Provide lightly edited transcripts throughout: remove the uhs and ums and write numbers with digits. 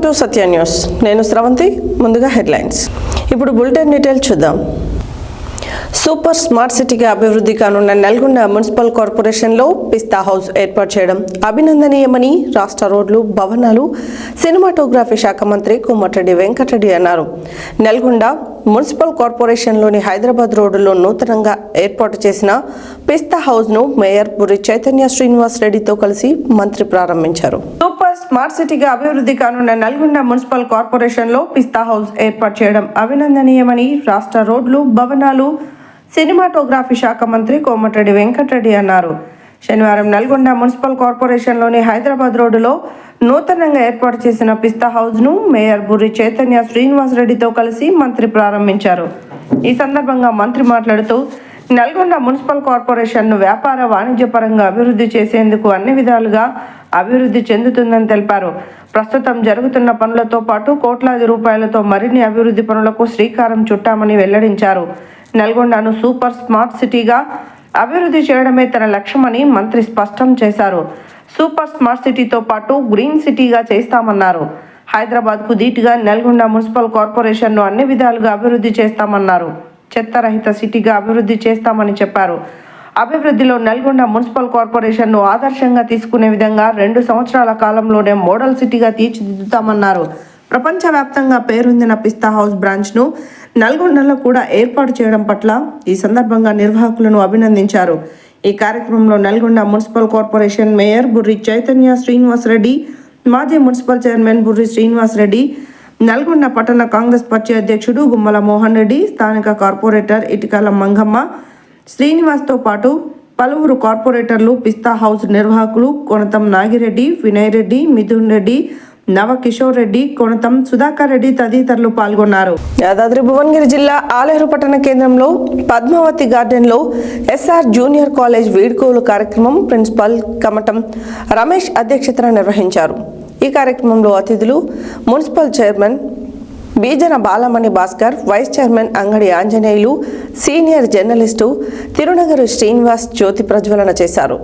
To Satya news. నేను స్రవంతి. ముందుగా headlines. ఇప్పుడు బులెటిన్ డీటెయిల్ చూద్దాం. సూపర్ స్మార్ట్ సిటీగా అభివృద్ధి కానున్న నల్గొండ మున్సిపల్ కార్పొరేషన్లో పిస్తా హౌస్ ఏర్పాటు చేయడం అభినందనీయమని రాష్ట్ర రోడ్లు, భవనాలు, సినిమాటోగ్రఫీ శాఖ మంత్రి కోమటిరెడ్డి వెంకటరెడ్డి అన్నారు. నల్గొండ మున్సిపల్ కార్పొరేషన్లోని హైదరాబాద్ రోడ్డులో నూతనంగా ఏర్పాటు చేసిన పిస్తా హౌస్ను మేయర్ బుర్రి చైతన్య శ్రీనివాస్ రెడ్డితో కలిసి మంత్రి ప్రారంభించారు. సూపర్ స్మార్ట్ సిటీగా అభివృద్ధి కానున్న నల్గొండ మున్సిపల్ కార్పొరేషన్లో పిస్తా హౌస్ ఏర్పాటు చేయడం అభినందనీయమని రాష్ట్ర రోడ్లు, భవనాలు, సినిమాటోగ్రఫీ శాఖ మంత్రి కోమటిరెడ్డి వెంకటరెడ్డి అన్నారు. శనివారం నల్గొండ మున్సిపల్ కార్పొరేషన్లోని హైదరాబాద్ రోడ్డులో నూతనంగా ఏర్పాటు చేసిన పిస్తా హౌస్ను మేయర్ బుర్రి చైతన్య శ్రీనివాస్ రెడ్డితో కలిసి మంత్రి ప్రారంభించారు. ఈ సందర్భంగా మంత్రి మాట్లాడుతూ నల్గొండ మున్సిపల్ కార్పొరేషన్ను వ్యాపార, వాణిజ్యపరంగా అభివృద్ధి చేసేందుకు అన్ని విధాలుగా అభివృద్ధి చెందుతుందని తెలిపారు. ప్రస్తుతం జరుగుతున్న పనులతో పాటు కోట్లాది రూపాయలతో మరిన్ని అభివృద్ధి పనులకు శ్రీకారం చుట్టామని వెల్లడించారు. నల్గొండను సూపర్ స్మార్ట్ సిటీగా అభివృద్ధి చేయడమే తన లక్ష్యమని మంత్రి స్పష్టం చేశారు. సూపర్ స్మార్ట్ సిటీతో పాటు గ్రీన్ సిటీగా చేస్తామన్నారు. హైదరాబాద్కు ధీటుగా నల్గొండ మున్సిపల్ కార్పొరేషన్ను అన్ని విధాలుగా అభివృద్ధి చేస్తామన్నారు. చెత్తరహిత సిటీగా అభివృద్ధి చేస్తామని చెప్పారు. అభివృద్ధిలో నల్గొండ మున్సిపల్ కార్పొరేషన్ను ఆదర్శంగా తీసుకునే విధంగా 2 సంవత్సరాల కాలంలోనే మోడల్ సిటీగా తీర్చిదిద్దుతామన్నారు. ప్రపంచవ్యాప్తంగా పేరొందిన పిస్తా హౌస్ బ్రాంచ్ను నల్గొండలో కూడా ఏర్పాటు చేయడం పట్ల ఈ సందర్భంగా నిర్వాహకులను అభినందించారు. ఈ కార్యక్రమంలో Nalgonda municipal corporation mayor Burri Chaitanya Srinivas Reddy, మాజీ మున్సిపల్ చైర్మన్ బుర్రి శ్రీనివాస్ రెడ్డి, నల్గొండ పట్టణ కాంగ్రెస్ పార్టీ అధ్యక్షుడు గుమ్మల మోహన్ రెడ్డి, స్థానిక కార్పొరేటర్ ఇటికాల మంగమ్మ శ్రీనివాస్తో పాటు పలువురు కార్పొరేటర్లు, పిస్తా హౌస్ నిర్వాహకులు కొనతం నాగిరెడ్డి, వినయ్ రెడ్డి, మిథున్ రెడ్డి, నవ కిషోర్ రెడ్డి, కొనతం సుధాకర్ రెడ్డి తదితరులు పాల్గొన్నారు. యాదాద్రి భువనగిరి జిల్లా ఆలేరు పట్టణ కేంద్రంలో పద్మావతి గార్డెన్లో ఎస్ఆర్ జూనియర్ కాలేజ్ వీడ్కోలు కార్యక్రమం ప్రిన్సిపల్ కమటం రమేష్ అధ్యక్షతన నిర్వహించారు. ఈ కార్యక్రమంలో అతిథులు municipal chairman Bijana Balamani Bhaskar, vice chairman Angadi Anjaneyulu, senior journalist Tirunagari Srinivas జ్యోతి ప్రజ్వలన చేశారు.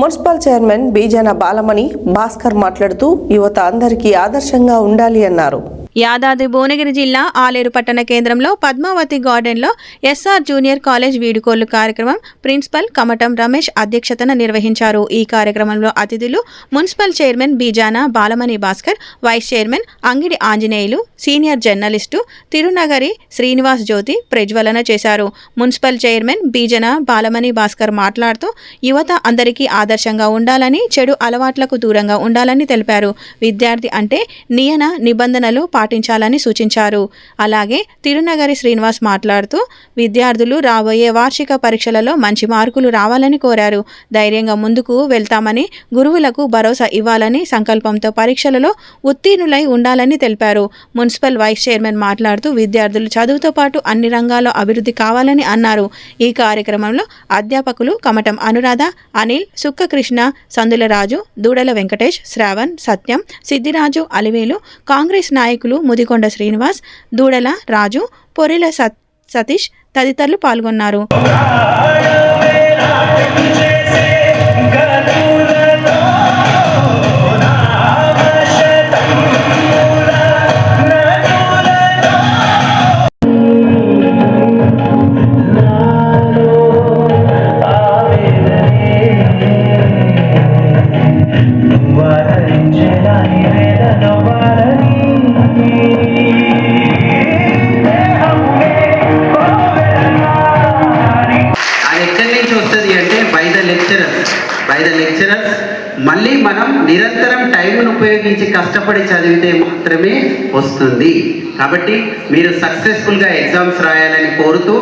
మున్సిపల్ చైర్మన్ బీజన బాలమణి భాస్కర్ మాట్లాడుతూ యువత అందరికీ ఆదర్శంగా ఉండాలి అన్నారు. యాదాద్రి భువనగిరి జిల్లా ఆలేరు పట్టణ కేంద్రంలో పద్మావతి గార్డెన్లో ఎస్ఆర్ జూనియర్ కాలేజ్ వీడుకోలు కార్యక్రమం ప్రిన్సిపల్ కమటం రమేష్ అధ్యక్షతన నిర్వహించారు. ఈ కార్యక్రమంలో అతిథులు municipal chairman Bijana Balamani Bhaskar, vice chairman Angadi Anjaneyulu, senior journalist Tirunagari Srinivas జ్యోతి ప్రజ్వలన చేశారు. మున్సిపల్ చైర్మన్ బీజన బాలమణి భాస్కర్ మాట్లాడుతూ యువత అందరికీ ఆదర్శంగా ఉండాలని, చెడు అలవాట్లకు దూరంగా ఉండాలని తెలిపారు. విద్యార్థి అంటే నియమ నిబంధనలు పాటించాలని సూచించారు. అలాగే తిరునగరి శ్రీనివాస్ మాట్లాడుతూ విద్యార్థులు రాబోయే వార్షిక పరీక్షలలో మంచి మార్కులు రావాలని కోరారు. ధైర్యంగా ముందుకు వెళ్తామని, గురువులకు భరోసా ఇవ్వాలని సంకల్పంతో పరీక్షలలో ఉత్తీర్ణులై ఉండాలని తెలిపారు. మున్సిపల్ వైస్ చైర్మన్ మాట్లాడుతూ విద్యార్థులు చదువుతో పాటు అన్ని రంగాల్లో అభివృద్ధి కావాలని అన్నారు. ఈ కార్యక్రమంలో అధ్యాపకులు కమటం అనురాధ, అనిల్, సుక్కకృష్ణ, సందుల రాజు, దూడల వెంకటేష్, శ్రావణ్, సత్యం, సిద్ధిరాజు, అలివేలు, కాంగ్రెస్ నాయకులు ముదికొండ శ్రీనివాస్, దూడల రాజు, పొరిల సతీష్ తదితరులు పాల్గొన్నారు. మళ్ళీ మనం నిరంతరం టైంను ఉపయోగించి కష్టపడి చదివితే మాత్రమే వస్తుంది. కాబట్టి మీరు సక్సెస్ఫుల్గా ఎగ్జామ్స్ రాయాలని కోరుతూ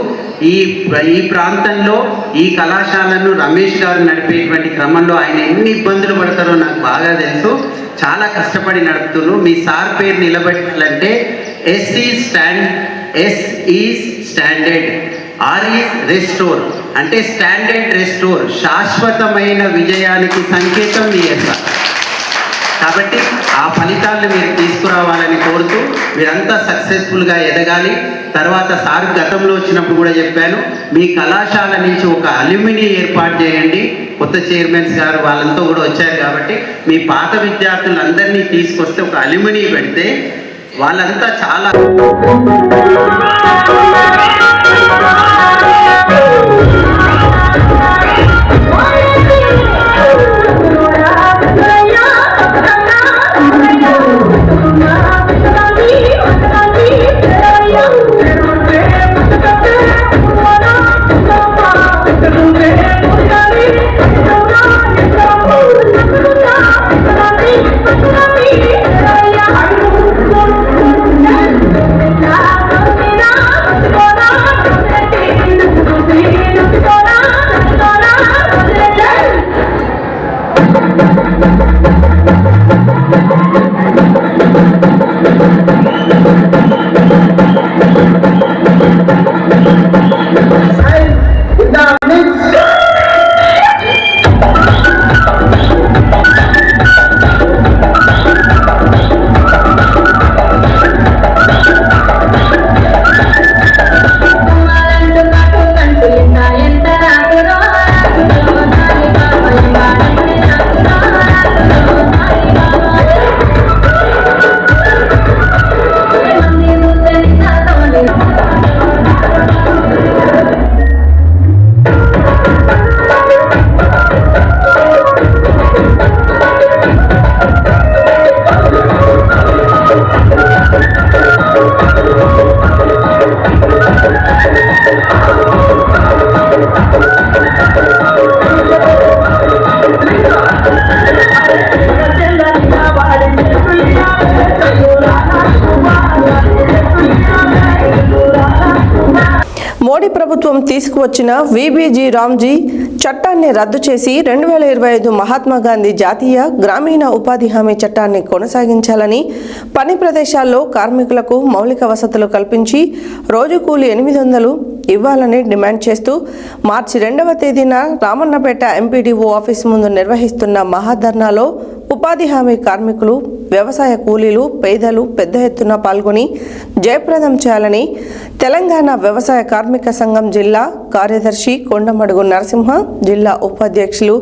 ఈ ప్రాంతంలో ఈ కళాశాలను రమేష్ గారు నడిపేటువంటి క్రమంలో ఆయన ఎన్ని ఇబ్బందులు పడతారో నాకు బాగా తెలుసు. చాలా కష్టపడి నడుపుతున్నారు. మీ సార్ పేరు నిలబెట్టాలంటే S is standard, R is restore అంటే స్టాండర్డ్ రెస్టోర్, శాశ్వతమైన విజయానికి సంకేతం మీ ఎస్ఆర్. కాబట్టి ఆ ఫలితాలను మీరు తీసుకురావాలని కోరుతూ మీరంతా సక్సెస్ఫుల్గా ఎదగాలి. తర్వాత సార్ గతంలో వచ్చినప్పుడు కూడా చెప్పాను, మీ కళాశాల నుంచి ఒక అల్యూమిని ఏర్పాటు చేయండి. కొత్త చైర్మన్స్ గారు వాళ్ళంతా కూడా వచ్చారు కాబట్టి మీ పాత విద్యార్థులందరినీ తీసుకొస్తే ఒక అల్యూమిని పెడితే వాళ్ళంతా చాలా మోడీ ప్రభుత్వం తీసుకువచ్చిన వీబీజీ రామ్జీ చట్టాన్ని రద్దు చేసి 2025 మహాత్మా గాంధీ జాతీయ గ్రామీణ ఉపాధి హామీ చట్టాన్ని కొనసాగించాలని, పని ప్రదేశాల్లో కార్మికులకు మౌలిక వసతులు కల్పించి రోజు కూలి 800 ఇవ్వాలని డిమాండ్ చేస్తూ మార్చి 2వ తేదీన రామన్నపేట ఎంపీడీఓ ఆఫీస్ ముందు నిర్వహిస్తున్న మహాధర్నాలో ఉపాధి హామీ కార్మికులు, వ్యవసాయ కూలీలు, పేదలు పెద్ద ఎత్తున పాల్గొని జయప్రదం చేయాలని తెలంగాణ వ్యవసాయ కార్మిక సంఘం జిల్లా కార్యదర్శి కొండమడుగు నరసింహ, జిల్లా ఉపాధ్యక్షులు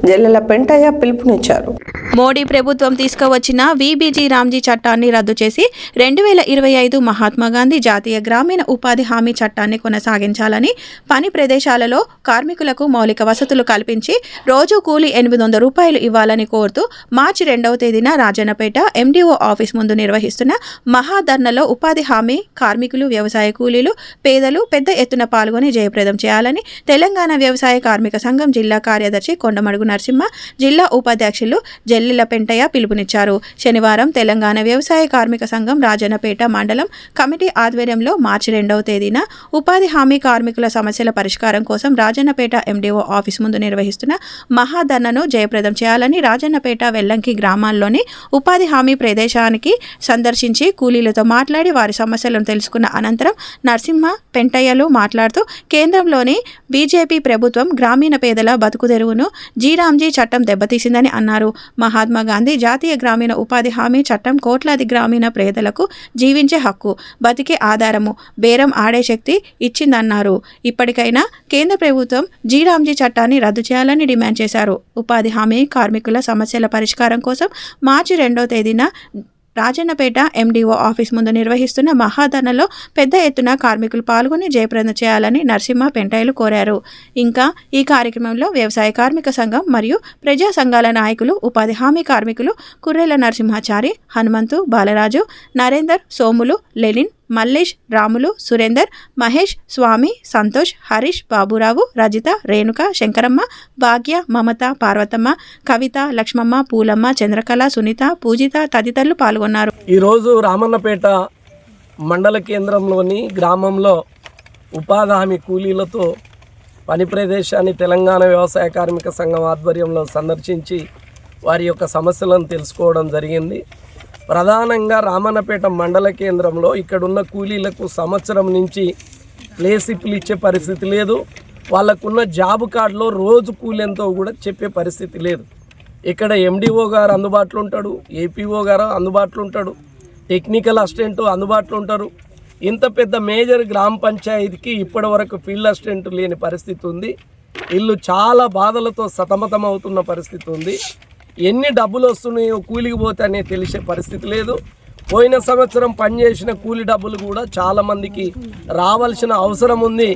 జల్లెల పెంటయ్య పిలుపునిచ్చారు. మోడీ ప్రభుత్వం తీసుకువచ్చిన వీబీజీ రామ్జీ చట్టాన్ని రద్దు చేసి 2025 మహాత్మా గాంధీ జాతీయ గ్రామీణ ఉపాధి హామీ చట్టాన్ని కొనసాగించాలని, పని ప్రదేశాలలో కార్మికులకు మౌలిక వసతులు కల్పించి రోజు కూలి 800 రూపాయలు ఇవ్వాలని కోరుతూ మార్చి 2వ తేదీన రాజన్నపేట ఎండీఓ ఆఫీస్ ముందు నిర్వహిస్తున్న మహాధర్నాలో ఉపాధి హామీ కార్మికులు, వ్యవసాయ కూలీలు, పేదలు పెద్ద ఎత్తున పాల్గొని జయప్రదం చేయాలని తెలంగాణ వ్యవసాయ కార్మిక సంఘం జిల్లా కార్యదర్శి కొండమడుగు నరసింహ, జిల్లా ఉపాధ్యక్షులు జల్లెల పెంటయ్య పిలుపునిచ్చారు. శనివారం తెలంగాణ వ్యవసాయ కార్మిక సంఘం రాజన్నపేట మండలం కమిటీ ఆధ్వర్యంలో మార్చి 2వ తేదీన ఉపాధి హామీ కార్మికుల సమస్యల పరిష్కారం కోసం రాజన్నపేట ఎండీఓ ఆఫీస్ ముందు నిర్వహిస్తున్న మహాధర్నాను జయప్రదం చేయాలని రాజన్నపేట, వెల్లంకి గ్రామాల్లోని ఉపాధి హామీ ప్రదేశానికి సందర్శించి కూలీలతో మాట్లాడి వారి సమస్యలను తెలుసుకున్న అనంతరం నరసింహ, పెంటయ్యలు మాట్లాడుతూ కేంద్రంలోని బీజేపీ ప్రభుత్వం గ్రామీణ పేదల బతుకు తెరువును జీరామ్జీ చట్టం దెబ్బతీసిందని అన్నారు. మహాత్మా గాంధీ జాతీయ గ్రామీణ ఉపాధి హామీ చట్టం కోట్లాది గ్రామీణ పేదలకు జీవించే హక్కు, బతికే ఆధారము, బేరం ఆడే శక్తి ఇచ్చిందన్నారు. ఇప్పటికైనా కేంద్ర ప్రభుత్వం జీరామ్జీ చట్టాన్ని రద్దు చేయాలని డిమాండ్ చేశారు. ఉపాధి హామీ కార్మికుల సమస్యల పరిష్కారం కోసం మార్చి 2వ తేదీన రాజన్నపేట ఎండీఓ ఆఫీస్ ముందు నిర్వహిస్తున్న మహాధర్నాలో పెద్ద ఎత్తున కార్మికులు పాల్గొని జయప్రదం చేయాలని నరసింహ, పెంటయ్యలు కోరారు. ఇంకా ఈ కార్యక్రమంలో వ్యవసాయ కార్మిక సంఘం మరియు ప్రజా సంఘాల నాయకులు, ఉపాధి హామీ కార్మికులు కుర్రెల నరసింహాచారి, హనుమంతు, బాలరాజు, నరేందర్, సోములు, లెనిన్, మల్లేష్, రాములు, సురేందర్, మహేష్, స్వామి, సంతోష్, హరీష్, బాబురావు, రజిత, రేణుక, శంకరమ్మ, భాగ్య, మమత, పార్వతమ్మ, కవిత, లక్ష్మమ్మ, పూలమ్మ, చంద్రకళ, సునీత, పూజిత తదితరులు పాల్గొన్నారు. ఈరోజు రామన్నపేట మండల కేంద్రంలోని గ్రామంలో ఉపాధి హామీ కూలీలతో పని ప్రదేశాన్ని తెలంగాణ వ్యవసాయ కార్మిక సంఘం ఆధ్వర్యంలో సందర్శించి వారి యొక్క సమస్యలను తెలుసుకోవడం జరిగింది. ప్రధానంగా రామన్నపేట మండల కేంద్రంలో ఇక్కడున్న కూలీలకు సంవత్సరం నుంచి ప్లే స్లిప్లు ఇచ్చే పరిస్థితి లేదు. వాళ్ళకున్న జాబ్ కార్డులో రోజు కూలి ఎంతో కూడా చెప్పే పరిస్థితి లేదు. ఇక్కడ ఎండిఓ గారు అందుబాటులో ఉంటాడు, ఏపీఓ గారు అందుబాటులో ఉంటాడు, టెక్నికల్ అసిస్టెంట్ అందుబాటులో ఉంటారు. ఇంత పెద్ద మేజర్ గ్రామ పంచాయతీకి ఇప్పటి వరకు ఫీల్డ్ అసిస్టెంట్ లేని పరిస్థితి ఉంది. వీళ్ళు చాలా బాధలతో సతమతం అవుతున్న పరిస్థితి ఉంది. ఎన్ని డబ్బులు వస్తున్నాయో కూలికి పోతే అనే తెలిసే పరిస్థితి లేదు. పోయిన సంవత్సరం పనిచేసిన కూలి డబ్బులు కూడా చాలామందికి రావాల్సిన అవసరం ఉంది,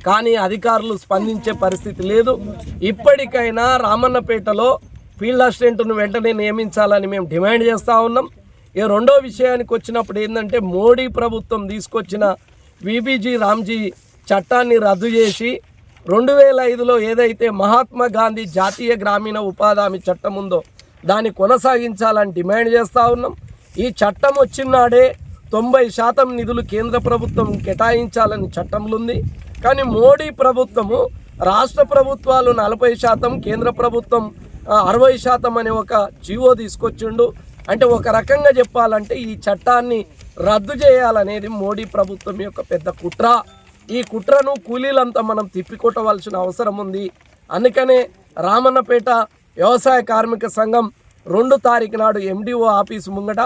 కానీ అధికారులు స్పందించే పరిస్థితి లేదు. ఇప్పటికైనా రామన్నపేటలో ఫీల్డ్ అసిస్టెంట్ను వెంటనే నియమించాలని మేము డిమాండ్ చేస్తూ ఉన్నాం. ఈ రెండో విషయానికి వచ్చినప్పుడు ఏంటంటే, మోడీ ప్రభుత్వం తీసుకొచ్చిన విబిజీ రామ్జీ చట్టాన్ని రద్దు చేసి 2005లో ఏదైతే మహాత్మా గాంధీ జాతీయ గ్రామీణ ఉపాధి హామీ చట్టం ఉందో దాన్ని కొనసాగించాలని డిమాండ్ చేస్తూ ఉన్నాం. ఈ చట్టం వచ్చినాడే 90% నిధులు కేంద్ర ప్రభుత్వం కేటాయించాలని చట్టంలో ఉంది. కానీ మోడీ ప్రభుత్వము రాష్ట్ర ప్రభుత్వాలు 40%, కేంద్ర ప్రభుత్వం 60% అనే ఒక జీవో తీసుకొచ్చిండు. అంటే ఒక రకంగా చెప్పాలంటే ఈ చట్టాన్ని రద్దు చేయాలనేది మోడీ ప్రభుత్వం యొక్క పెద్ద కుట్ర. ఈ కుట్రను కూలీలంతా మనం తిప్పికొట్టవలసిన అవసరం ఉంది. అందుకనే రామన్నపేట వ్యవసాయ కార్మిక సంఘం 2 తారీఖు నాడు ఎండిఓ ఆఫీసు ముంగట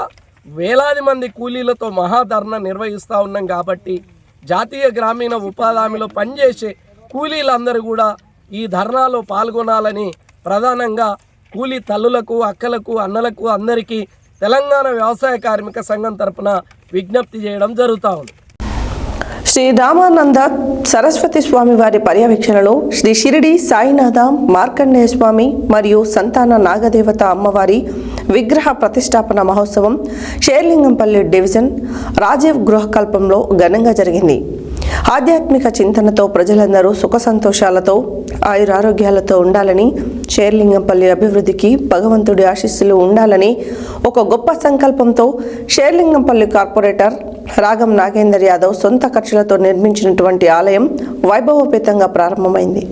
వేలాది మంది కూలీలతో మహాధర్నా నిర్వహిస్తూ ఉన్నాం. కాబట్టి జాతీయ గ్రామీణ ఉపాధి హామీలో పనిచేసే కూలీలందరూ కూడా ఈ ధర్నాలో పాల్గొనాలని ప్రధానంగా కూలీ తల్లులకు, అక్కలకు, అన్నలకు అందరికీ తెలంగాణ వ్యవసాయ కార్మిక సంఘం తరపున విజ్ఞప్తి చేయడం జరుగుతూ ఉంది. శ్రీ రామానంద సరస్వతి స్వామి వారి పర్యవేక్షణలో శ్రీ షిరిడి సాయినాథ మార్కండేయ స్వామి మరియు సంతాన నాగదేవత అమ్మవారి విగ్రహ ప్రతిష్టాపన మహోత్సవం షేర్లింగంపల్లి డివిజన్ రాజీవ్ గృహకల్పంలో ఘనంగా జరిగింది. ఆధ్యాత్మిక చింతనతో ప్రజలందరూ సుఖ సంతోషాలతో ఆయురారోగ్యాలతో ఉండాలని, షేర్లింగంపల్లి అభివృద్ధికి భగవంతుడి ఆశీస్సులు ఉండాలని ఒక గొప్ప సంకల్పంతో షేర్లింగంపల్లి కార్పొరేటర్ రాగం నాగేందర్ యాదవ్ సొంత ఖర్చులతో నిర్మించినటువంటి ఆలయం వైభవోపేతంగా ప్రారంభమైంది.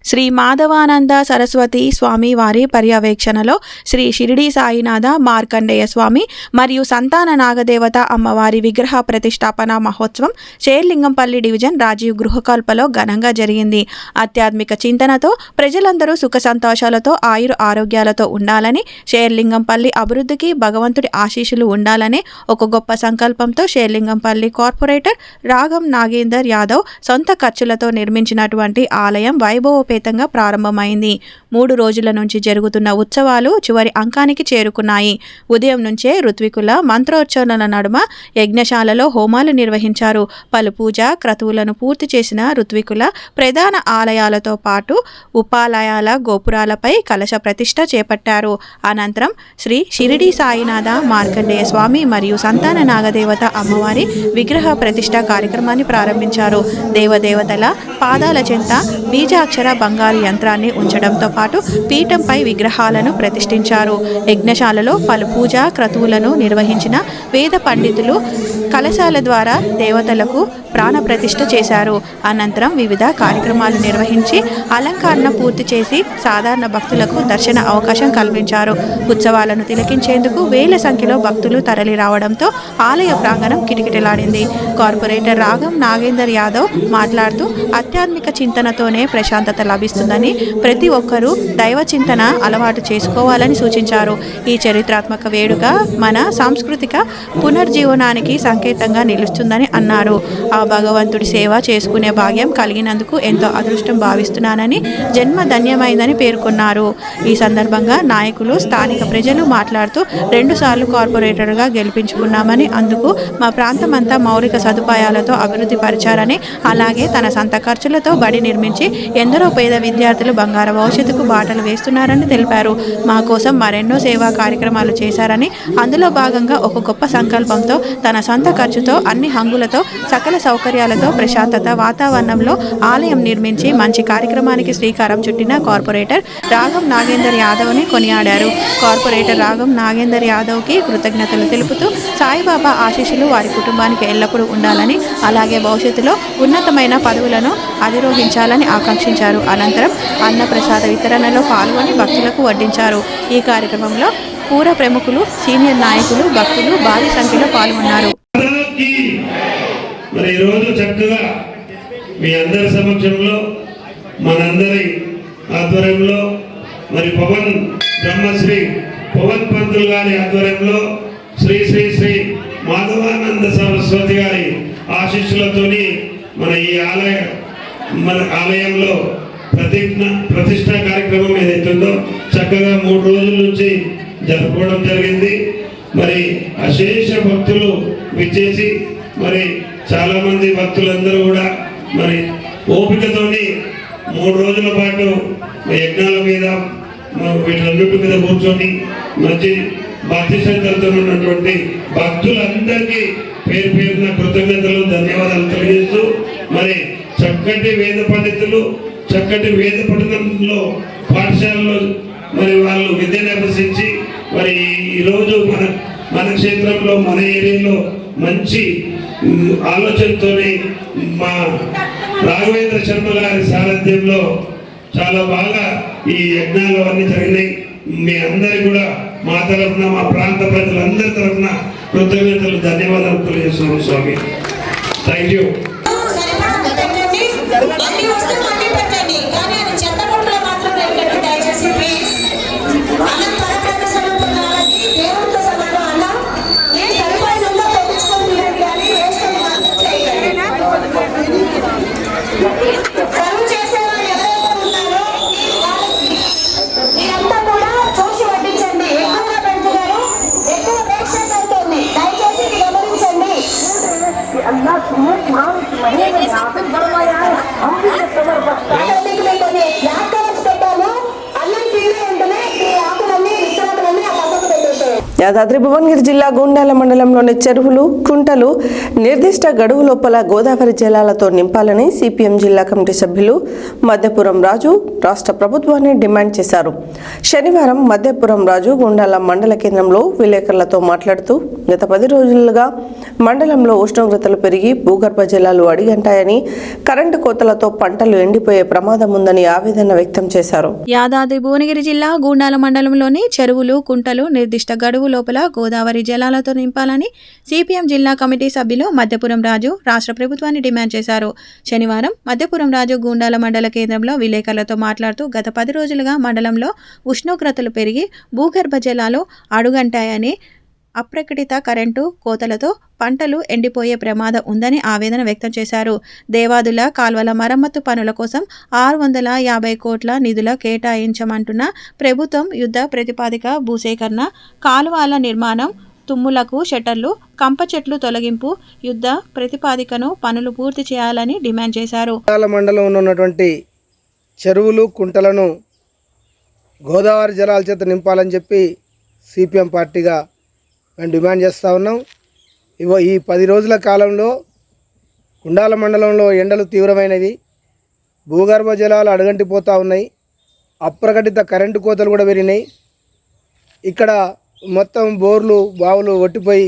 శ్రీ మాధవానంద సరస్వతి స్వామి వారి పర్యవేక్షణలో శ్రీ షిరిడి సాయినాథ మార్కండేయ స్వామి మరియు సంతాన నాగదేవత అమ్మవారి విగ్రహ ప్రతిష్టాపన మహోత్సవం షేర్లింగంపల్లి డివిజన్ రాజీవ్ గృహకల్పలో ఘనంగా జరిగింది. ఆధ్యాత్మిక చింతనతో ప్రజలందరూ సుఖ సంతోషాలతో ఆరోగ్యాలతో ఉండాలని, షేర్లింగంపల్లి అభివృద్ధికి భగవంతుడి ఆశీస్సులు ఉండాలని ఒక గొప్ప సంకల్పంతో షేర్లింగంపల్లి కార్పొరేటర్ రాగం నాగేందర్ యాదవ్ సొంత ఖర్చులతో నిర్మించినటువంటి ఆలయం వైభవోపేతంగా ప్రారంభమైంది. 3 రోజుల నుంచి జరుగుతున్న ఉత్సవాలు చివరి అంకానికి చేరుకున్నాయి. ఉదయం నుంచే ఋత్వికుల మంత్రోచ్చరణల నడుమ యజ్ఞశాలలో హోమాలు నిర్వహించారు. పలు పూజా క్రతువులను పూర్తి చేసిన ఋత్వికుల ప్రధాన ఆలయాలతో పాటు ఉపాలయాల గోపురాలపై కలశ ప్రతిష్ఠ చేపట్టారు. అనంతరం శ్రీ షిరిడి సాయినాథ మార్కండేయ స్వామి మరియు సంతాన నాగదేవత అమ్మవారి విగ్రహ ప్రతిష్ఠ కార్యక్రమాన్ని ప్రారంభించారు. దేవదేవతల పాదాల చెంత బీజాక్షర బంగారు యంత్రాన్ని ఉంచడంతో పాటు పీఠంపై విగ్రహాలను ప్రతిష్ఠించారు. యజ్ఞశాలలో పలు పూజా క్రతువులను నిర్వహించిన వేద పండితులు కలశాల ద్వారా దేవతలకు ప్రాణ ప్రతిష్ఠ చేశారు. అనంతరం వివిధ కార్యక్రమాలు నిర్వహించి అలంకరణ పూర్తి చేసి సాధారణ భక్తులకు దర్శన అవకాశం కల్పించారు. ఉత్సవాలను తిలకించేందుకు వేల సంఖ్యలో భక్తులు తరలి రావడంతో ఆలయ ప్రాంగణం కిటకిటలాడింది. కార్పొరేటర్ రాగం నాగేందర్ యాదవ్ మాట్లాడుతూ ఆధ్యాత్మిక చింతనతోనే ప్రశాంతత లభిస్తుందని, ప్రతి ఒక్కరూ దైవ చింతన అలవాటు చేసుకోవాలని సూచించారు. ఈ చరిత్రాత్మక వేడుక మన సాంస్కృతిక పునర్జీవనానికి సంకేతంగా నిలుస్తుందని అన్నారు. ఆ భగవంతుడి సేవ చేసుకునే భాగ్యం కలిగినందుకు ఎంతో అదృష్టం భావిస్తున్నానని, జన్మ ధన్యమైందని పేర్కొన్నారు. ఈ సందర్భంగా నాయకులు, స్థానిక ప్రజలు మాట్లాడుతూ 2 సార్లు కార్పొరేటర్గా గెలిపించుకున్నామని, అందుకు మా ప్రాంతమంతా మౌలిక సదుపాయాలతో అభివృద్ధి పరిచారని, అలాగే తన సొంత ఖర్చులతో బడి నిర్మించి ఎందరో పేద విద్యార్థులు బంగారు భవిష్యత్తుకు బాటలు వేస్తున్నారని తెలిపారు. మా కోసం మరెన్నో సేవా కార్యక్రమాలు చేశారని, అందులో భాగంగా ఒక గొప్ప సంకల్పంతో తన సొంత ఖర్చుతో అన్ని హంగులతో సకల సౌకర్యాలతో ప్రశాంతత వాతావరణంలో ఆలయం నిర్మించి మంచి కార్యక్రమానికి శ్రీకారం చుట్టిన కార్పొరేటర్ రాగం నాగేందర్ యాదవ్ని కొనియాడారు. కార్పొరేటర్ రాగం నాగేందర్ యాదవ్కి కృతజ్ఞతలు తెలుపుతూ సాయిబాబా ఆశీస్సులు వారి కుటుంబానికి ఎల్లప్పుడూ ఉండాలని, అలాగే భవిష్యత్తులో ఉన్నతమైన పదవులను అధిరోహించాలని ఆకాంక్షించారు. అనంతరం అన్నప్రసాద వితరణలో పాల్గొని భక్తులకు వడ్డించారు. ఈ కార్యక్రమంలో పూర ప్రముఖులు, సీనియర్ నాయకులు, భక్తులు భారీ సంఖ్యలో పాల్గొన్నారు. మరి ఈరోజు చక్కగా మీ అందరి సమక్షంలో, మనందరి ఆధ్వర్యంలో మరి పవన్ బ్రహ్మశ్రీ పవన్ పంతులు గారి ఆధ్వర్యంలో శ్రీ శ్రీ శ్రీ మాధవానంద సరస్వతి గారి ఆశీస్సులతోని మన ఈ ఆలయంలో ప్రతిష్ఠా కార్యక్రమం ఏదైతుందో చక్కగా 3 రోజుల నుంచి జరుపుకోవడం జరిగింది. మరి అశేష భక్తులు విచ్చేసి మరి చాలా మంది భక్తులందరూ కూడా మరి ఓపికతోని 3 రోజుల పాటు యజ్ఞాల మీద వీటన్నిటి మీద కూర్చొని మంచి భక్తి శ్రద్ధలతో ఉన్నటువంటి భక్తులందరికీ పేరు పేరున కృతజ్ఞతలు ధన్యవాదాలు తెలియజేస్తూ మరి చక్కటి వేద పండితులు చక్కటి వేద పఠనంలో పాఠశాలలో మరి వాళ్ళు విద్యను అభ్యసించి మరి ఈరోజు మన క్షేత్రంలో మన ఏరియాలో మంచి ఆలోచనతోని మా రాఘవేంద్ర శర్మ గారి సారథ్యంలో చాలా బాగా ఈ యజ్ఞాలు అన్నీ జరిగినాయి. మీ అందరికీ కూడా మా తరఫున మా ప్రాంత ప్రజలందరి తరఫున కృతజ్ఞతలు ధన్యవాదాలు తెలియజేస్తున్నాం స్వామి. Thank you. యాదాద్రి భువనగిరి జిల్లా గుండాల మండలంలోని చెరువులు కుంటలు నిర్దిష్ట గడువు లోపల గోదావరి జలాలతో నింపాలని సిపిఎం జిల్లా కమిటీ సభ్యులు మధ్యపురం రాజు రాష్ట్ర ప్రభుత్వాన్ని డిమాండ్ చేశారు. శనివారం మధ్యపురం రాజు గుండాల మండల కేంద్రంలో విలేకరులతో మాట్లాడుతూ గత 10 రోజులుగా మండలంలో ఉష్ణోగ్రతలు పెరిగి భూగర్భ జలాలు అడిగంటాయని, కరెంటు కోతలతో పంటలు ఎండిపోయే ప్రమాదం ఉందని ఆవేదన వ్యక్తం చేశారు. యాదాద్రి భువనగిరి జిల్లా గుండాల మండలంలోని చెరువులు కుంటలు నిర్దిష్ట గడువు లోపల గోదావరి జలాలతో నింపాలని సిపిఎం జిల్లా కమిటీ సభ్యులు మధ్యపురం రాజు రాష్ట్ర ప్రభుత్వాన్ని డిమాండ్ చేశారు. శనివారం మధ్యపురం రాజు గుండాల మండల కేంద్రంలో విలేకరులతో మాట్లాడుతూ గత 10 రోజులుగా మండలంలో ఉష్ణోగ్రతలు పెరిగి భూగర్భ జలాలు అడుగంటాయని, అప్రకటిత కరెంటు కోతలతో పంటలు ఎండిపోయే ప్రమాదం ఉందని ఆవేదన వ్యక్తం చేశారు. దేవాదుల కాల్వల మరమ్మతు పనుల కోసం 650 కోట్ల నిధుల కేటాయించమంటున్న ప్రభుత్వం యుద్ధ ప్రతిపాదిక భూసేకరణ, కాలువల నిర్మాణం, తుమ్ములకు షట్టర్లు, కంప చెట్లు తొలగింపు యుద్ధ ప్రతిపాదికను పనులు పూర్తి చేయాలని డిమాండ్ చేశారు. మండలంలో ఉన్నటువంటి చెరువులు కుంటలను గోదావరి జలాల చేత నింపాలని చెప్పి సిపిఎం పార్టీగా మేము డిమాండ్ చేస్తూ ఉన్నాం. ఈ 10 రోజుల కాలంలో గుండాల మండలంలో ఎండలు తీవ్రమైనవి, భూగర్భ జలాలు అడుగంటిపోతూ ఉన్నాయి, అప్రకటిత కరెంటు కోతలు కూడా పెరిగినాయి. ఇక్కడ మొత్తం బోర్లు బావులు ఒట్టిపోయి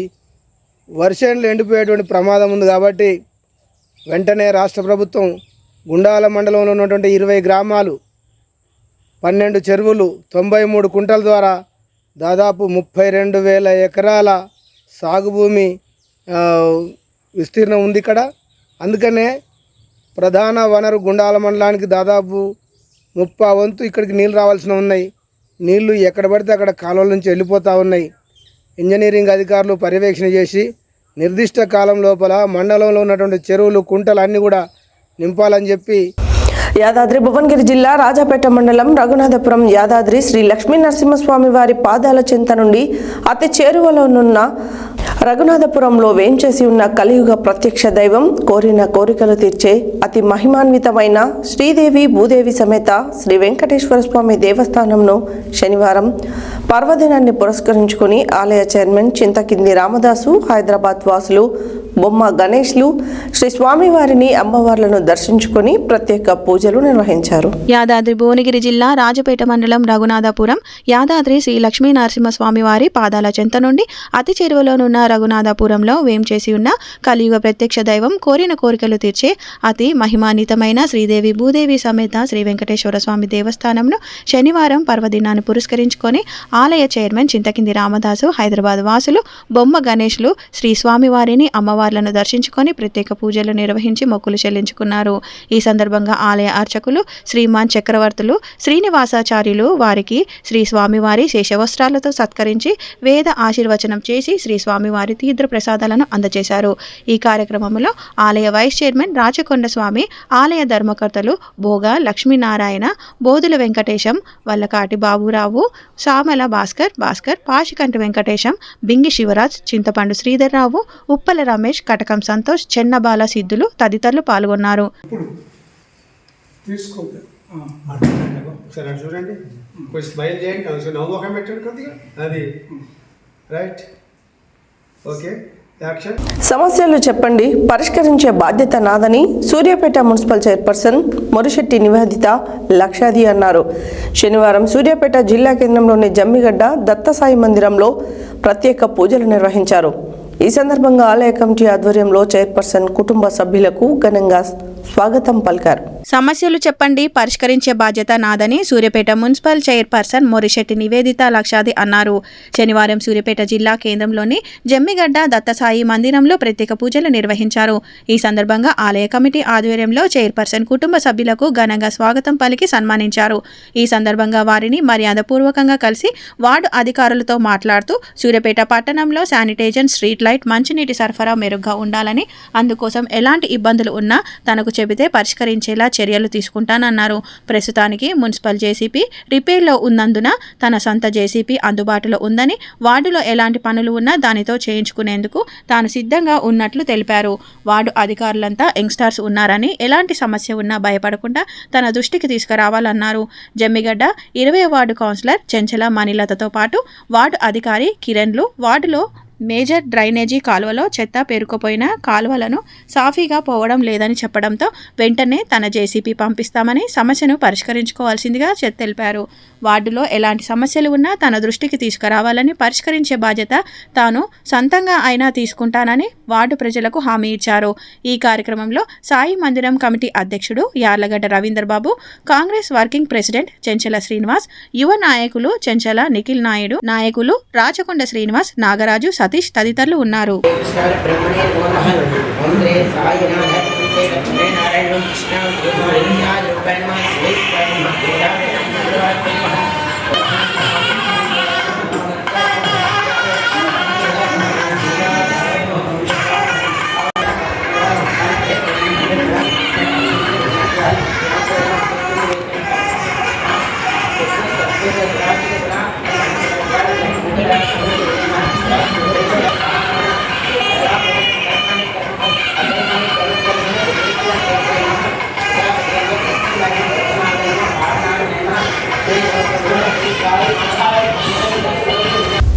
వర్షంలో ఎండిపోయేటువంటి ప్రమాదం ఉంది. కాబట్టి వెంటనే రాష్ట్ర ప్రభుత్వం గుండాల మండలంలో ఉన్నటువంటి 20 గ్రామాలు, 12 చెరువులు, 93 కుంటల ద్వారా దాదాపు 32,000 ఎకరాల సాగు భూమి విస్తీర్ణం ఉంది ఇక్కడ. అందుకనే ప్రధాన వనరు గుండాల మండలానికి దాదాపు 30 వంతు ఇక్కడికి నీళ్ళు రావాల్సిన ఉన్నాయి. నీళ్లు ఎక్కడ పడితే అక్కడ కాలువల నుంచి వెళ్ళిపోతూ ఉన్నాయి. ఇంజనీరింగ్ అధికారులు పర్యవేక్షణ చేసి నిర్దిష్ట కాలం లోపల మండలంలో ఉన్నటువంటి చెరువులు కుంటలు అన్నీ కూడా నింపాలని చెప్పి యాదాద్రి భువనగిరి జిల్లా రాజాపేట మండలం రఘునాథపురం యాదాద్రి శ్రీ లక్ష్మీ నరసింహస్వామి వారి పాదాల చెంత నుండి అతి చేరువలోనున్న రఘునాథపురంలో వేంచేసి ఉన్న కలియుగ ప్రత్యక్ష దైవం, కోరిన కోరికలు తీర్చే అతి మహిమాన్వితమైన శ్రీదేవి భూదేవి సమేత శ్రీ వెంకటేశ్వర స్వామి దేవస్థానంను శనివారం పర్వదినాన్ని పురస్కరించుకుని ఆలయ చైర్మన్ చింతకింది రామదాసు, హైదరాబాద్ వాసులు బొమ్మ గణేష్లు శ్రీ స్వామివారిని అమ్మవార్లను దర్శించుకుని ప్రత్యేక పూజలు నిర్వహించారు. యాదాద్రి భువనగిరి జిల్లా రాజపేట మండలం రఘునాథపురం యాదాద్రి శ్రీ లక్ష్మీ నరసింహస్వామి వారి పాదాల చెంత నుండి అతి చెరువులోనున్న రఘునాథపురంలో వేంచేసి ఉన్న కలియుగ ప్రత్యక్ష దైవం, కోరిన కోరికలు తీర్చే అతి మహిమాన్వితమైన శ్రీదేవి భూదేవి సమేత శ్రీ వెంకటేశ్వర స్వామి దేవస్థానంను శనివారం పర్వదినాన్ని పురస్కరించుకొని ఆలయ చైర్మన్ చింతకింది రామదాసు, హైదరాబాద్ వాసులు బొమ్మ గణేష్లు శ్రీ స్వామివారిని అమ్మవారి అమ్మవార్లను దర్శించుకొని ప్రత్యేక పూజలు నిర్వహించి మొక్కులు చెల్లించుకున్నారు. ఈ సందర్భంగా ఆలయ అర్చకులు శ్రీమాన్ చక్రవర్తులు శ్రీనివాసాచార్యులు వారికి శ్రీ స్వామివారి శేషవస్త్రాలతో సత్కరించి వేద ఆశీర్వచనం చేసి శ్రీ స్వామివారి తీర్థ ప్రసాదాలను అందజేశారు. ఈ కార్యక్రమంలో ఆలయ వైస్ చైర్మన్ రాచకొండ స్వామి, ఆలయ ధర్మకర్తలు భోగా లక్ష్మీనారాయణ, బోధుల వెంకటేశం, వల్లకాటి బాబురావు, సామల భాస్కర్, పాశికంటి వెంకటేశం, బింగి శివరాజ్, చింతపండు శ్రీధర్రావు, ఉప్పల రమేష్, కటకం సంతోష్, చెన్నబాల సిద్ధులు తదితరులు పాల్గొన్నారు. ఒకసారి అటు చూడండి, కొంచెం స్మైల్ చేయండి, కొంచెం నవ్వు ముఖం పెట్టండి కొద్దిగా, అది రైట్, ఓకే, యాక్షన్. సమస్యలు చెప్పండి, పరిష్కరించే బాధ్యత నాదని సూర్యాపేట మున్సిపల్ చైర్పర్సన్ మొరిశెట్టి నివేదిత లక్షాది అన్నారు. శనివారం సూర్యాపేట జిల్లా కేంద్రంలోని జమ్మిగడ్డ దత్తసాయి మందిరంలో ప్రత్యేక పూజలు నిర్వహించారు. ఈ సందర్భంగా ఆలయ కమిటీ ఆధ్వర్యంలో చైర్పర్సన్ కుటుంబ సభ్యులకు ఘనంగా స్వాగతం పలికారు. సమస్యలు చెప్పండి, పరిష్కరించే బాధ్యత నాదని సూర్యాపేట మున్సిపల్ చైర్పర్సన్ మొరిశెట్టి నివేదిత లక్షాది అన్నారు. శనివారం సూర్యాపేట జిల్లా కేంద్రంలోని జమ్మిగడ్డ దత్తసాయి మందిరంలో ప్రత్యేక పూజలు నిర్వహించారు. ఈ సందర్భంగా ఆలయ కమిటీ ఆధ్వర్యంలో చైర్పర్సన్ కుటుంబ సభ్యులకు ఘనంగా స్వాగతం పలికి సన్మానించారు. ఈ సందర్భంగా వారిని మర్యాదపూర్వకంగా కలిసి వార్డు అధికారులతో మాట్లాడుతూ సూర్యాపేట పట్టణంలో శానిటైజర్, స్ట్రీట్ లైట్, మంచినీటి సరఫరా మెరుగ్గా ఉండాలని, అందుకోసం ఎలాంటి ఇబ్బందులు ఉన్నా తనకు చెబితే పరిష్కరించేలా చర్యలు తీసుకుంటానన్నారు. ప్రస్తుతానికి మున్సిపల్ జేసీపీ రిపేర్లో ఉన్నందున తన సొంత జేసీపీ అందుబాటులో ఉందని, వార్డులో ఎలాంటి పనులు ఉన్నా దానితో చేయించుకునేందుకు తాను సిద్ధంగా ఉన్నట్లు తెలిపారు. వార్డు అధికారులంతా యంగ్స్టర్స్ ఉన్నారని ఎలాంటి సమస్య ఉన్నా భయపడకుండా తన దృష్టికి తీసుకురావాలన్నారు. జమ్మిగడ్డ 20వ వార్డు కౌన్సిలర్ చెంచల మణిలతతో పాటు వార్డు అధికారి కిరణ్లు వార్డులో మేజర్ డ్రైనేజీ కాలువలో చెత్త పేరుకుపోయిన కాలువలను సాఫీగా పోవడం లేదని చెప్పడంతో వెంటనే తన జేసీపీ పంపిస్తామని సమస్యను పరిష్కరించుకోవాల్సిందిగా తెలిపారు. వార్డులో ఎలాంటి సమస్యలు ఉన్నా తన దృష్టికి తీసుకురావాలని, పరిష్కరించే బాధ్యత తాను సొంతంగా అయినా తీసుకుంటానని వార్డు ప్రజలకు హామీ ఇచ్చారు. ఈ కార్యక్రమంలో సాయి మందిరం కమిటీ అధ్యక్షుడు యార్లగడ్డ రవీంద్రబాబు, కాంగ్రెస్ వర్కింగ్ ప్రెసిడెంట్ చెంచల శ్రీనివాస్, యువ నాయకులు చెంచల నిఖిల్ నాయుడు, నాయకులు రాచకొండ శ్రీనివాస్, నాగరాజు, సతీష్ తదితరులు ఉన్నారు.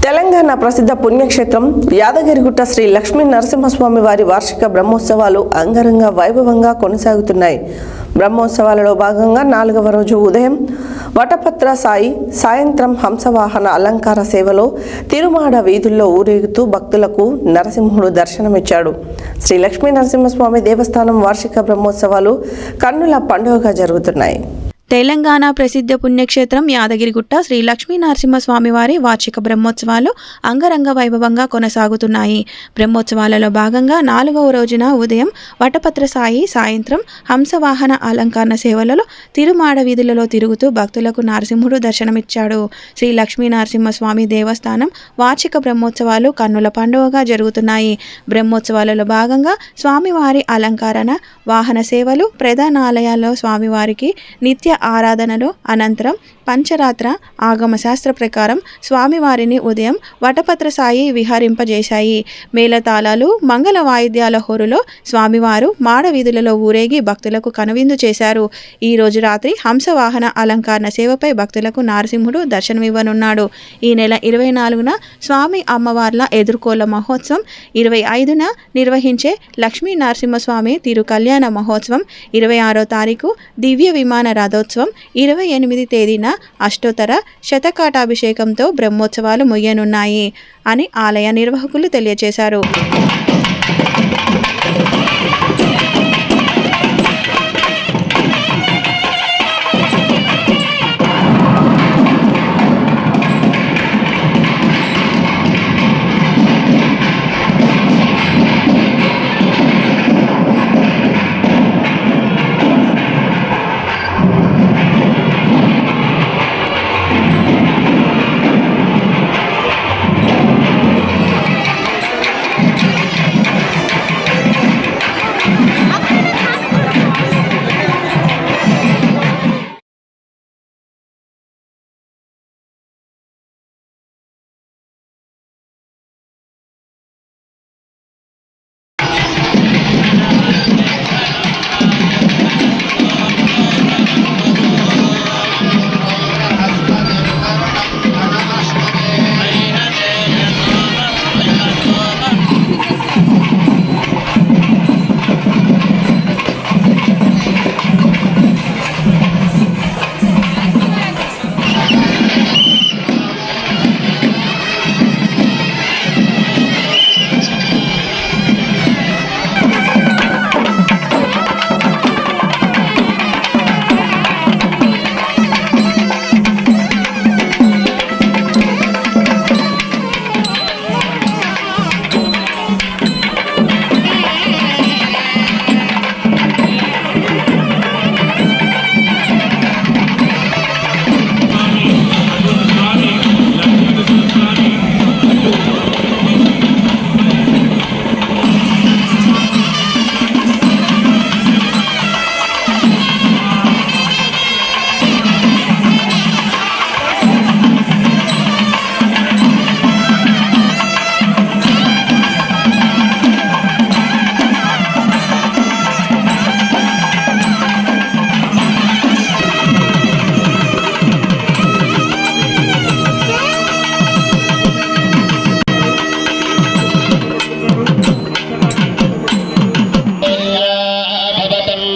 తెలంగాణ ప్రసిద్ధ పుణ్యక్షేత్రం యాదగిరిగుట్ట శ్రీ లక్ష్మీ నరసింహస్వామి వారి వార్షిక బ్రహ్మోత్సవాలు అంగరంగ వైభవంగా కొనసాగుతున్నాయి. బ్రహ్మోత్సవాలలో భాగంగా 4వ రోజు ఉదయం వటపత్ర సాయి, సాయంత్రం హంసవాహన అలంకార సేవలో తిరుమాడ వీధుల్లో ఊరేగుతూ భక్తులకు నరసింహుడు దర్శనమిచ్చాడు. శ్రీ లక్ష్మీ నరసింహస్వామి దేవస్థానం వార్షిక బ్రహ్మోత్సవాలు కన్నుల పండుగగా జరుగుతున్నాయి. తెలంగాణ ప్రసిద్ధ పుణ్యక్షేత్రం యాదగిరిగుట్ట శ్రీ లక్ష్మీ నరసింహస్వామి వారి వార్షిక బ్రహ్మోత్సవాలు అంగరంగ వైభవంగా కొనసాగుతున్నాయి. బ్రహ్మోత్సవాలలో భాగంగా 4వ రోజున ఉదయం వటపత్ర సాయి, సాయంత్రం హంసవాహన అలంకరణ సేవలలో తిరుమాడ వీధులలో తిరుగుతూ భక్తులకు నరసింహుడు దర్శనమిచ్చాడు. శ్రీ లక్ష్మీ నరసింహస్వామి దేవస్థానం వార్షిక బ్రహ్మోత్సవాలు కన్నుల పండుగగా జరుగుతున్నాయి. బ్రహ్మోత్సవాలలో భాగంగా స్వామివారి అలంకరణ, వాహన సేవలు, ప్రధాన ఆలయాల్లో స్వామివారికి నిత్య ఆరాధనలు, అనంతరం పంచరాత్ర ఆగమ శాస్త్ర ప్రకారం స్వామివారిని ఉదయం వటపత్ర సాయి విహరింపజేశాయి. మేళతాళాలు, మంగళ వాయిద్యాల హోరులో స్వామివారు మాడ వీధులలో ఊరేగి భక్తులకు కనువిందు చేశారు. ఈ రోజు రాత్రి హంసవాహన అలంకరణ సేవపై భక్తులకు నరసింహుడు దర్శనమివ్వనున్నాడు. ఈ నెల 24న స్వామి అమ్మవార్ల ఎదుర్కోళ్ల మహోత్సవం, 25న నిర్వహించే లక్ష్మీ నరసింహస్వామి తిరు కళ్యాణ మహోత్సవం, 26వ తారీఖు దివ్య విమాన రథోత్సవం, 28 తేదీన అష్టోత్తర శతకాటాభిషేకంతో బ్రహ్మోత్సవాలు ముగియనున్నాయి అని ఆలయ నిర్వాహకులు తెలియజేశారు.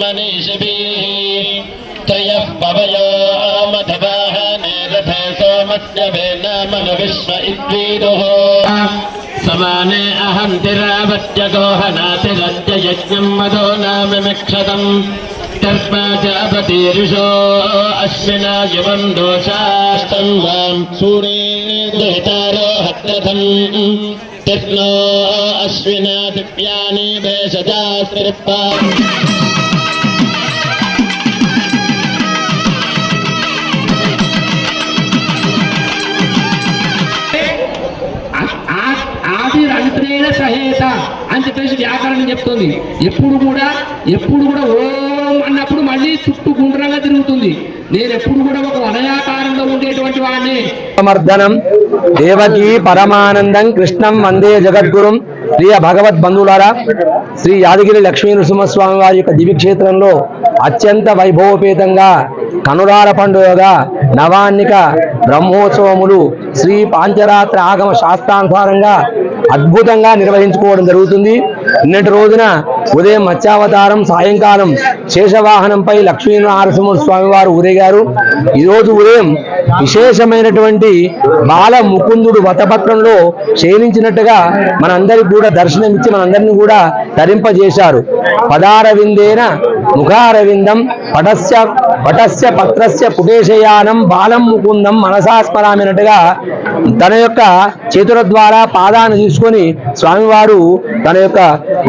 मनीषिभिः त्रयः पवयो मधवाहने रथे सोमस्य वेनामनु विश्व इद्वीरुः समाने अहन्तिरावत्य गोहनातिरद्य यज्ञं मदो नाम मिक्षतम् तस्माचापतीरुषो अस्मिना युवं दोषास्तं वां सूरे दुहितारो हत्रथम् तिष्णो अश्विना दिव्यानि भेषजास्त्रिप्पा ఆది రంత్రేణ సహేత అని చెప్పేసి వ్యాకరణం చెప్తుంది. ఎప్పుడు కూడా ఓం అన్నప్పుడు మళ్ళీ చుట్టూ గుండ్రంగా తిరుగుతుంది. నేను ఎప్పుడు కూడా ఒక వలయాకారంలో ఉండేటువంటి వాడిని. సమర్ధనం దేవకీ పరమానందం కృష్ణం వందే జగద్గురుం. ప్రియ భగవద్ బంధువులారా, శ్రీ యాదగిరి లక్ష్మీ నృసింహస్వామి వారి యొక్క దివ్యక్షేత్రంలో అత్యంత వైభవపేతంగా కనురాల పండుగగా నవాన్నిక బ్రహ్మోత్సవములు శ్రీ పాంచరాత్ర ఆగమ శాస్త్రానుసారంగా అద్భుతంగా నిర్వహించుకోవడం జరుగుతుంది. నిన్నటి రోజున ఉదయం మత్స్యావతారం, సాయంకాలం శేషవాహనంపై లక్ష్మీనరసింహ స్వామి వారు ఊరేగారు. ఈరోజు ఉదయం విశేషమైనటువంటి బాల ముకుందుడు వతపత్రంలో శయనించినట్టుగా మనందరికి కూడా దర్శనమిచ్చి మనందరినీ కూడా తరింపజేశారు. పదారవిందేన ముఖారవిందం పటస్య పత్రస్య పుటేశయానం బాలం ముకుందం మనసా స్మరామినట్టుగా తన యొక్క చేతుల ద్వారా పాదాన్ని తీసుకొని స్వామివారు తన యొక్క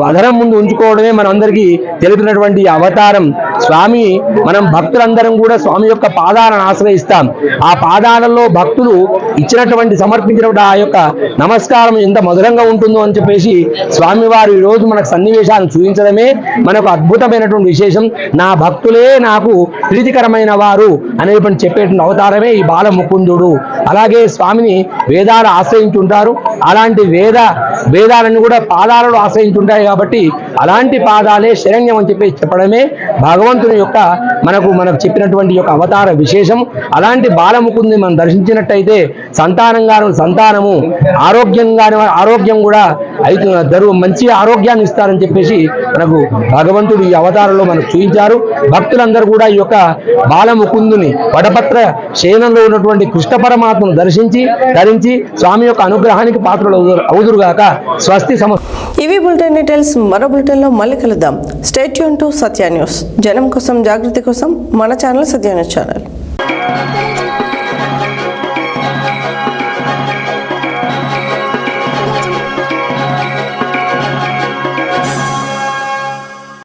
వదనం ముందు ఉంచుకోవడమే మనందరికీ తెలిపినటువంటి అవతారం. స్వామి మనం భక్తులందరం కూడా స్వామి యొక్క పాదాలను ఆశ్రయిస్తాం. ఆ పాదాలలో భక్తులు ఇచ్చినటువంటి సమర్పించినటువంటి ఆ యొక్క నమస్కారం ఎంత మధురంగా ఉంటుందో అని చెప్పేసి స్వామివారు ఈ రోజు మనకు సన్నివేశాలను చూపించడమే మనకు అద్భుతమైనటువంటి విశేషం. నా భక్తులే నాకు ప్రీతికరమైన వారు అనేటువంటి చెప్పేటువంటి అవతారమే ఈ బాల ముకుందుడు. అలాగే స్వామిని వేదాలు ఆశ్రయించుంటారు. అలాంటి వేదాలను కూడా పాదాలలో ఆశ్రయించుంటాయి కాబట్టి అలాంటి పాదాలే శరణ్యం అని చెప్పి చెప్పడమే భగవంతుని యొక్క మనకు చెప్పినటువంటి యొక్క అవతార విశేషం. అలాంటి బాలముకుంది మనం దర్శించినట్టయితే సంతానము ఆరోగ్యం కూడా మంచి ఆరోగ్యాన్ని ఇస్తారని చెప్పేసి మనకు భగవంతుడు ఈ అవతారంలో మనకు చూపించారు. భక్తులందరూ కూడా ఈ యొక్క బాలముకుందుని వడపత్ర శయనంలో ఉన్నటువంటి కృష్ణ పరమాత్మను ధరించి స్వామి యొక్క అనుగ్రహానికి పాత్రలు అవుదురుగాక. స్వస్తి ఇవి బులెటిన్ డీటెయిల్స్. మరో బులెటిన్లో మళ్ళీ కలుద్దాం. Stay tune to Satya news. జనం కోసం, జాగృతి కోసం మన ఛానల్ సత్య న్యూస్ ఛానల్.